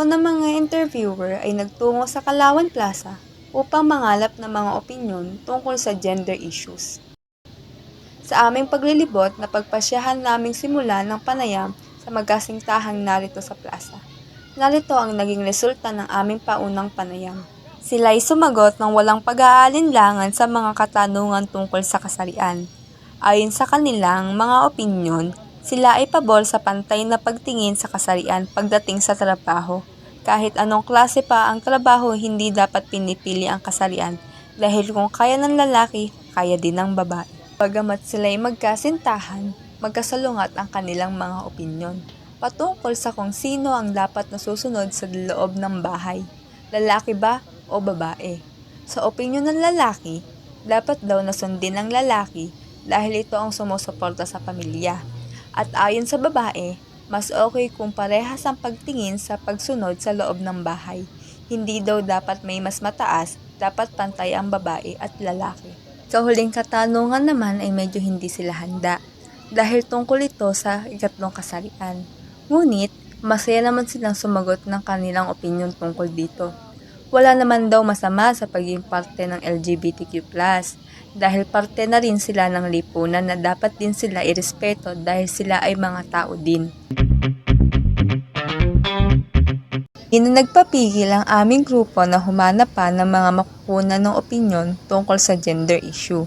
grupo ng mga interviewer ay nagtungo sa Kalawan Plaza upang mangalap ng mga opinyon tungkol sa gender issues. Sa aming paglilibot, napagpasyahan naming simulan ng panayam sa magkasintahang narito sa plaza. Narito ang naging resulta ng aming paunang panayam. Sila'y sumagot ng walang pag-aalinlangan sa mga katanungan tungkol sa kasarian. Ayon sa kanilang mga opinyon, sila ay pabor sa pantay na pagtingin sa kasarian pagdating sa trabaho. Kahit anong klase pa ang trabaho, hindi dapat pinipili ang kasarian dahil kung kaya ng lalaki, kaya din ng babae. Bagamat sila'y magkasintahan, magkasalungat ang kanilang mga opinyon patungkol sa kung sino ang dapat nasusunod sa loob ng bahay, lalaki ba o babae. Sa opinyon ng lalaki, dapat daw nasundin ng lalaki dahil ito ang sumusuporta sa pamilya. At ayon sa babae, mas okay kung parehas ang pagtingin sa pagsunod sa loob ng bahay. Hindi daw dapat may mas mataas, dapat pantay ang babae at lalaki. Sa huling katanungan naman ay medyo hindi sila handa dahil tungkol ito sa ikatlong kasarian. Ngunit, masaya naman silang sumagot ng kanilang opinyon tungkol dito. Wala naman daw masama sa pagiging parte ng LGBTQ+, dahil parte na rin sila ng lipunan na dapat din sila irespeto dahil sila ay mga tao din. Hindi nagpapigil ang aming grupo na humanap pa ng mga makukunan ng opinyon tungkol sa gender issue.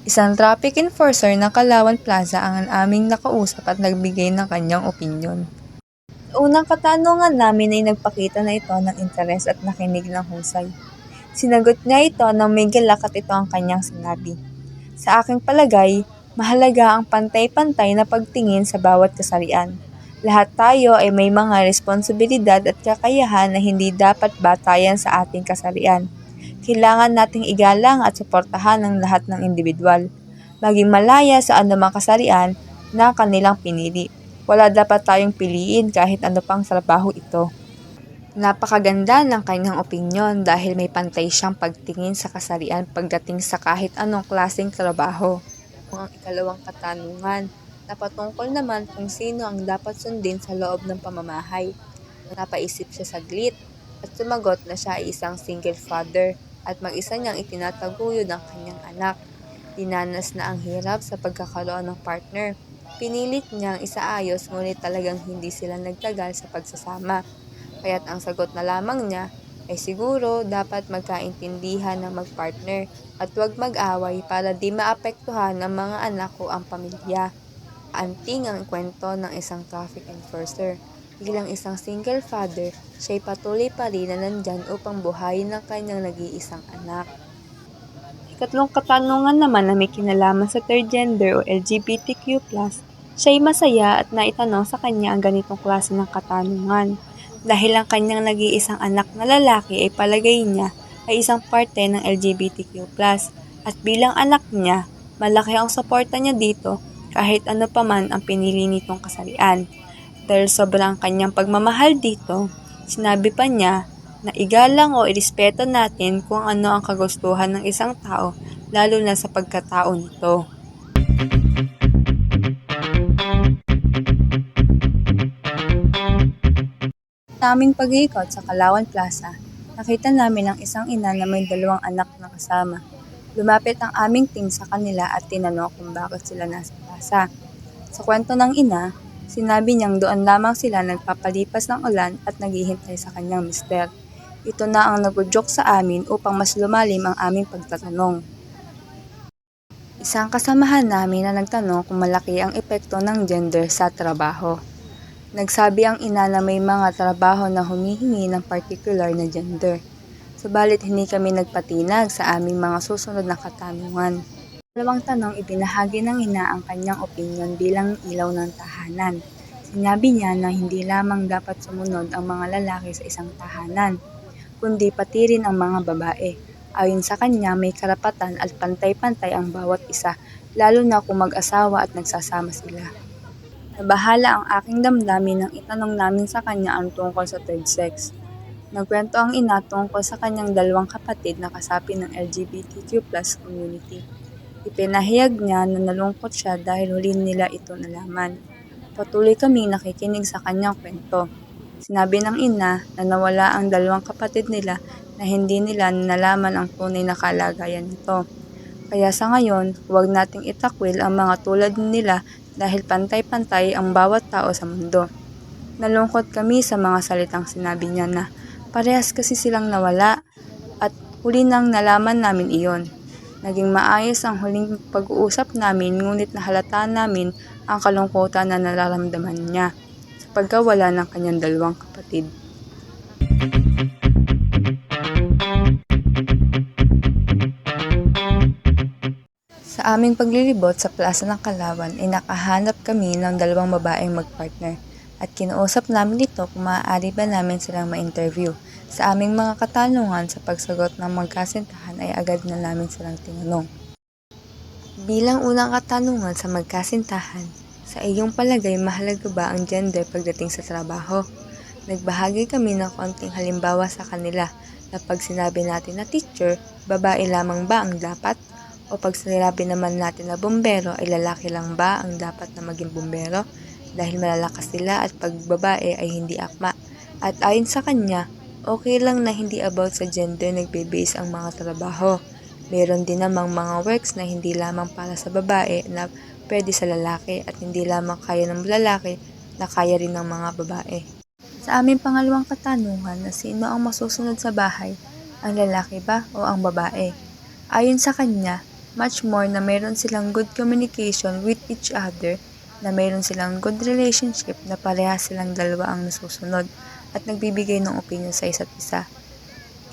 Isang traffic enforcer ng Kalawan Plaza ang aming nakausap at nagbigay ng kanyang opinyon. Sa unang katanungan namin ay nagpakita na ito ng interes at nakinig ng husay. Sinagot niya ito ng may galak at ito ang kanyang sinabi. Sa aking palagay, mahalaga ang pantay-pantay na pagtingin sa bawat kasarian. Lahat tayo ay may mga responsibilidad at kakayahan na hindi dapat batayan sa ating kasarian. Kailangan nating igalang at suportahan ang lahat ng individual, maging malaya sa anumang kasarian na kanilang pinili. Wala dapat tayong piliin kahit ano pang trabaho ito. Napakaganda ng kanyang opinyon dahil may pantay siyang pagtingin sa kasarian pagdating sa kahit anong klaseng trabaho. Ang ikalawang katanungan, napatungkol naman kung sino ang dapat sundin sa loob ng pamamahay. Napaisip siya saglit at sumagot na siya ay isang single father at mag-isa niyang itinataguyod ang kanyang anak. Dinanas na ang hirap sa pagkakaroon ng partner. Pinilit niyang isaayos ngunit talagang hindi sila nagtagal sa pagsasama. Kaya't ang sagot na lamang niya ay siguro dapat magkaintindihan ng magpartner at huwag mag-away para di maapektuhan ng mga anak o ang pamilya. Anting ang kwento ng isang traffic enforcer. Bilang isang single father, siya'y patuloy pa rin na nandyan upang buhayin ng kanyang nag-iisang anak. Ikatlong katanungan naman na may kinalaman sa third gender o LGBTQ+, siya'y masaya at naitanong sa kanya ang ganitong klase ng katanungan. Dahil ang kanyang nag-iisang anak na lalaki ay palagay niya ay isang parte ng LGBTQ+. At bilang anak niya, malaki ang suporta niya dito kahit ano pa man ang pinili nitong kasarian. Dahil sobrang kanyang pagmamahal dito, sinabi pa niya na igalang o irespeto natin kung ano ang kagustuhan ng isang tao, lalo na sa pagkatao nito. Sa aming pag-iikot sa Kalawan Plaza, nakita namin ang isang ina na may 2 anak na kasama. Lumapit ang aming team sa kanila at tinanong kung bakit sila nasa plaza. Sa kwento ng ina, sinabi niyang doon lamang sila nagpapalipas ng ulan at naghihintay sa kanyang mister. Ito na ang nag-udyok sa amin upang mas lumalim ang aming pagtatanong. Isang kasamahan namin na nagtanong kung malaki ang epekto ng gender sa trabaho. Nagsabi ang ina na may mga trabaho na humihingi ng particular na gender. Subalit hindi kami nagpatinag sa aming mga susunod na katanungan. Dalawang tanong ibinahagi ng ina ang kanyang opinyon bilang ilaw ng tahanan. Sinabi niya na hindi lamang dapat sumunod ang mga lalaki sa isang tahanan, kundi pati rin ang mga babae. Ayon sa kanya, may karapatan at pantay-pantay ang bawat isa, lalo na kung mag-asawa at nagsasama sila. Nabahala ang aking damdamin nang itanong namin sa kanya ang tungkol sa third sex. Nagkwento ang ina tungkol sa kanyang 2 kapatid na kasapi ng LGBTQ+ community. Ipinahayag niya na nalungkot siya dahil huli nila ito nalaman. Patuloy kaming nakikinig sa kanyang kwento. Sinabi ng ina na nawala ang dalawang kapatid nila na hindi nila nalaman ang tunay na kalagayan nito. Kaya sa ngayon, huwag nating itakwil ang mga tulad nila dahil pantay-pantay ang bawat tao sa mundo. Nalungkot kami sa mga salitang sinabi niya na parehas kasi silang nawala at huli nang nalaman namin iyon. Naging maayos ang huling pag-uusap namin ngunit nahalata namin ang kalungkutan na nararamdaman niya sa pagkawala ng kanyang dalawang kapatid. Sa aming paglilibot sa Plaza ng Kalawan ay nakahanap kami ng dalawang babaeng magpartner at kinausap namin ito kung maaari ba namin silang ma-interview. Sa aming mga katanungan sa pagsagot ng magkasintahan ay agad na namin silang tinanong. Bilang unang katanungan sa magkasintahan, sa iyong palagay mahalaga ba ang gender pagdating sa trabaho? Nagbahagi kami ng konting halimbawa sa kanila na pag sinabi natin na teacher, babae lamang ba ang dapat? O pag sinabi naman natin na bumbero ay lalaki lang ba ang dapat na maging bumbero? Dahil malalakas sila at pag babae ay hindi akma. At ayon sa kanya, okay lang na hindi about sa gender nagbe-base ang mga trabaho. Meron din namang mga works na hindi lamang para sa babae na pwede sa lalaki at hindi lamang kaya ng lalaki na kaya rin ng mga babae. Sa aming pangalawang katanungan na sino ang masusunod sa bahay, ang lalaki ba o ang babae? Ayon sa kanya, much more na meron silang good communication with each other, na meron silang good relationship na parehas silang dalawa ang nasusunod at nagbibigay ng opinion sa isa't isa.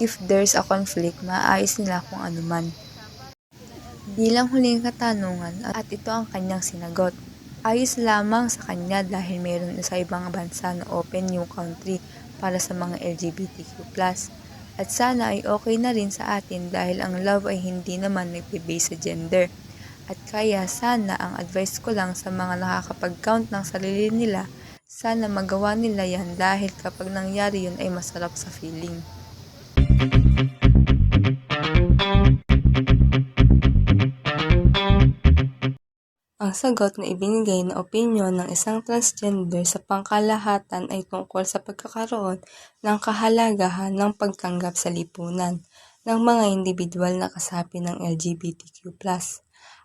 If there's a conflict, maayos nila kung ano man. Bilang huling katanungan at ito ang kanyang sinagot. Ayos lamang sa kanya dahil meron sa ibang bansa na open yung country para sa mga LGBTQ+. At sana ay okay na rin sa atin dahil ang love ay hindi naman nagbe-base sa gender. At kaya sana ang advice ko lang sa mga nakakapag-count ng sarili nila, sana magawa nila yan dahil kapag nangyari yun ay masarap sa feeling. Ang sagot na ibinigay na opinyon ng isang transgender sa pangkalahatan ay tungkol sa pagkakaroon ng kahalagahan ng pagtanggap sa lipunan ng mga individual na kasapi ng LGBTQ+.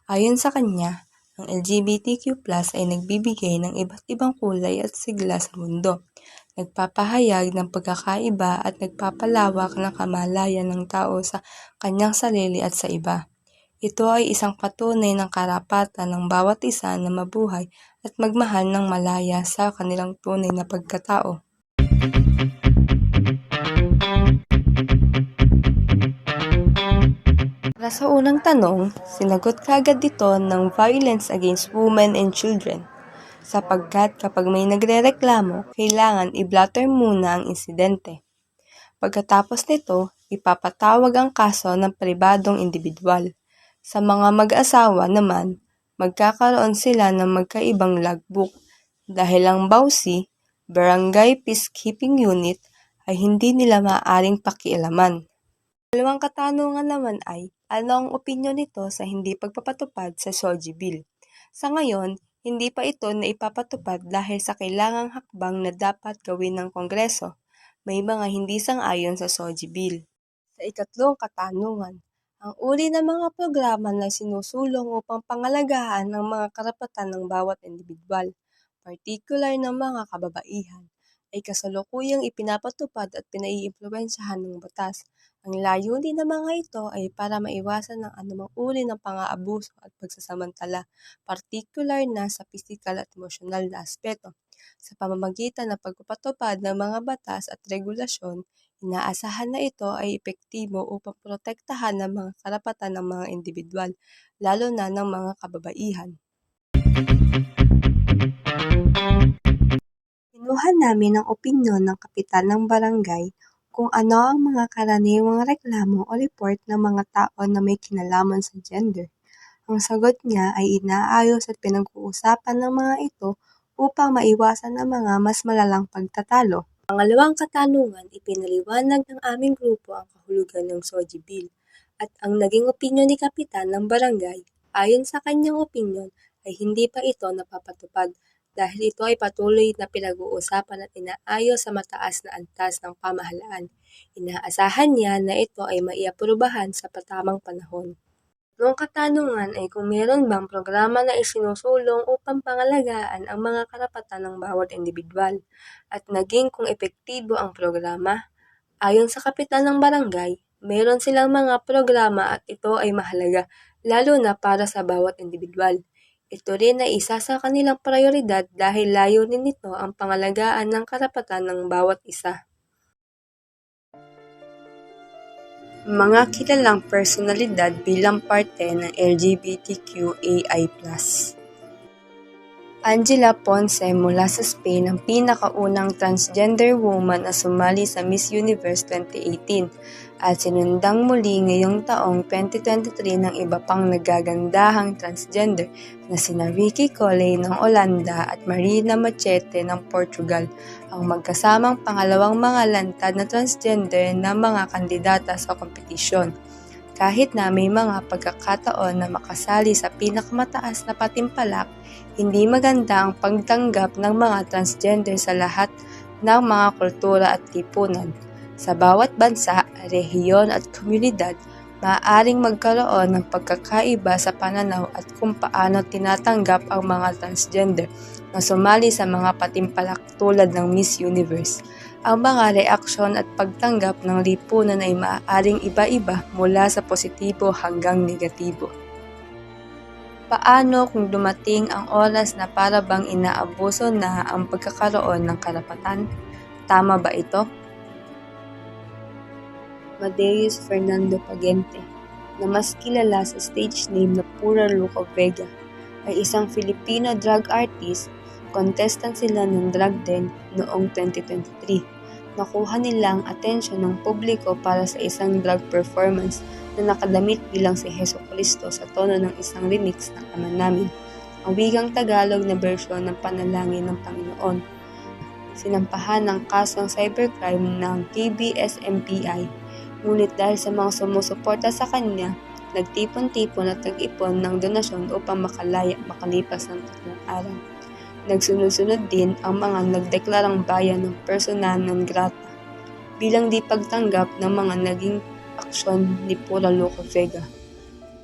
Ayon sa kanya, ang LGBTQ+ ay nagbibigay ng iba't ibang kulay at sigla sa mundo, nagpapahayag ng pagkakaiba at nagpapalawak ng kamalayan ng tao sa kanyang sarili at sa iba. Ito ay isang patunay ng karapatan ng bawat isa na mabuhay at magmahal ng malaya sa kanilang tunay na pagkatao. Para sa unang tanong, sinagot kaagad dito ng violence against women and children. Sapagkat kapag may nagrereklamo, kailangan i-blotter muna ang insidente. Pagkatapos nito, ipapatawag ang kaso ng pribadong individual. Sa mga mag-asawa naman, magkakaroon sila ng magkaibang logbook dahil ang BAUSI, Barangay Peacekeeping Unit, ay hindi nila maaaring pakialaman. Dalawang katanungan naman ay, ano ang opinyon nito sa hindi pagpapatupad sa SOGI Bill? Sa ngayon, hindi pa ito na ipapatupad dahil sa kailangang hakbang na dapat gawin ng Kongreso. May mga hindi sang-ayon sa SOGI Bill. Sa ikatlong katanungan, ang uri ng mga programa na sinusulong upang pangalagaan ang mga karapatan ng bawat individual, partikular ng mga kababaihan, ay kasalukuyang ipinapatupad at pinaiimpluwensyahan ng batas. Ang layunin ng mga ito ay para maiwasan ang anumang uri ng pang-aabuso at pagsasamantala, partikular na sa pisikal at emosyonal na aspeto. Sa pamamagitan ng pagpapatupad ng mga batas at regulasyon, inaasahan na ito ay epektibo upang protektahan ang mga karapatan ng mga individual, lalo na ng mga kababaihan. Kinuha namin ang opinyon ng kapitan ng barangay kung ano ang mga karaniwang reklamo o report ng mga tao na may kinalaman sa gender. Ang sagot niya ay inaayos at pinag-uusapan ng mga ito upang maiwasan ang mga mas malalang pagtatalo. Pangalawang katanungan, ipinaliwanag ng aming grupo ang kahulugan ng SOGI Bill at ang naging opinyon ni kapitan ng barangay, ayon sa kanyang opinyon ay hindi pa ito napapatupad dahil ito ay patuloy na pinag-uusapan at inaayos sa mataas na antas ng pamahalaan. Inaasahan niya na ito ay maiaprubahan sa tamang panahon. Noong katanungan ay kung meron bang programa na isinusulong upang pangalagaan ang mga karapatan ng bawat individual at naging kung epektibo ang programa. Ayon sa kapitan ng barangay, meron silang mga programa at ito ay mahalaga lalo na para sa bawat individual. Ito rin ay isa sa kanilang prioridad dahil layunin nito ang pangalagaan ng karapatan ng bawat isa. Mga kilalang personalidad bilang parte ng LGBTQAI+. Angela Ponce mula sa Spain ang pinakaunang transgender woman na sumali sa Miss Universe 2018 at sinundang muli ngayong taong 2023 ng iba pang nagagandahang transgender na sina Ricky Colley ng Olanda at Marina Machete ng Portugal, ang magkasamang pangalawang mga lantad na transgender na mga kandidata sa kompetisyon. Kahit na may mga pagkakataon na makasali sa pinakamataas na patimpalak, hindi maganda ang pagtanggap ng mga transgender sa lahat ng mga kultura at lipunan. Sa bawat bansa, rehiyon at komunidad, maaaring magkaroon ng pagkakaiba sa pananaw at kung paano tinatanggap ang mga transgender na sumali sa mga patimpalak tulad ng Miss Universe. Ang mga reaksyon at pagtanggap ng lipunan ay maaaring iba-iba mula sa positibo hanggang negatibo. Paano kung dumating ang oras na para bang inaabuso na ang pagkakaroon ng karapatan? Tama ba ito? Madeus Fernando Pagente, na mas kilala sa stage name na Pura Luca Vega, ay isang Filipino drag artist. Contestant sila ng Drag Den noong 2023. Nakuha nilang atensyon ng publiko para sa isang drag performance na nakadamit bilang si Jesucristo sa tono ng isang remix ng Ama Namin, ang wikang Tagalog na bersyon ng Panalangin ng Panginoon. Sinampahan ng kasong cybercrime ng KBS-MPI, ngunit dahil sa mga sumusuporta sa kanya, nagtipon-tipon at nag-ipon ng donasyon upang makalaya makalipas ng 3 araw. Nagsunod-sunod din ang mga nagdeklarang bayan ng persona non grata bilang di pagtanggap ng mga naging aksyon ni Pura Luca Vega.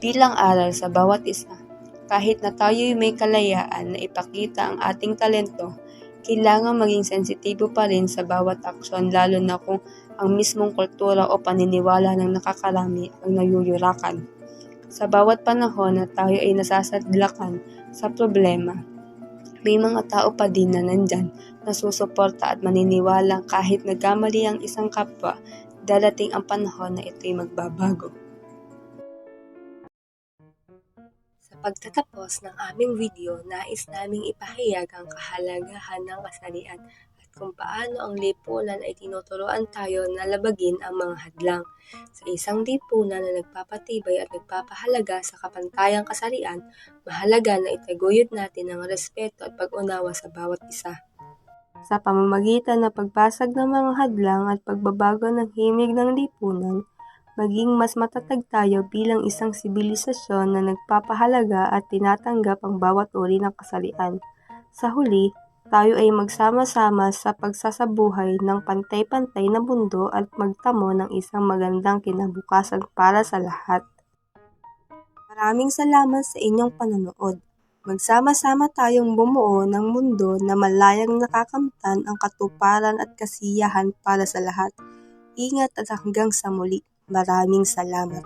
Bilang aral sa bawat isa, kahit na tayo'y may kalayaan na ipakita ang ating talento, kailangan maging sensitibo pa rin sa bawat aksyon lalo na kung ang mismong kultura o paniniwala ng nakakarami ang nayuyurakan. Sa bawat panahon na tayo ay nasasadlakan sa problema, may mga tao pa din na nandyan na susuporta at maniniwalang kahit nagkamali ang isang kapwa, darating ang panahon na ito'y magbabago. Sa pagtatapos ng aming video, nais naming ipahayag ang kahalagahan ng kasarian at kung paano ang lipunan ay tinuturuan tayo na labagin ang mga hadlang. Sa isang lipunan na nagpapatibay at nagpapahalaga sa kapantayang kasarian, mahalaga na itaguyod natin ang respeto at pag-unawa sa bawat isa. Sa pamamagitan ng pagbasag ng mga hadlang at pagbabago ng himig ng lipunan, maging mas matatag tayo bilang isang sibilisasyon na nagpapahalaga at tinatanggap ang bawat uri ng kasarian. Sa huli, tayo ay magsama-sama sa pagsasabuhay ng pantay-pantay na mundo at magtamo ng isang magandang kinabukasan para sa lahat. Maraming salamat sa inyong panonood. Magsama-sama tayong bumuo ng mundo na malayang nakakamtan ang katuparan at kasiyahan para sa lahat. Ingat at hanggang sa muli. Maraming salamat.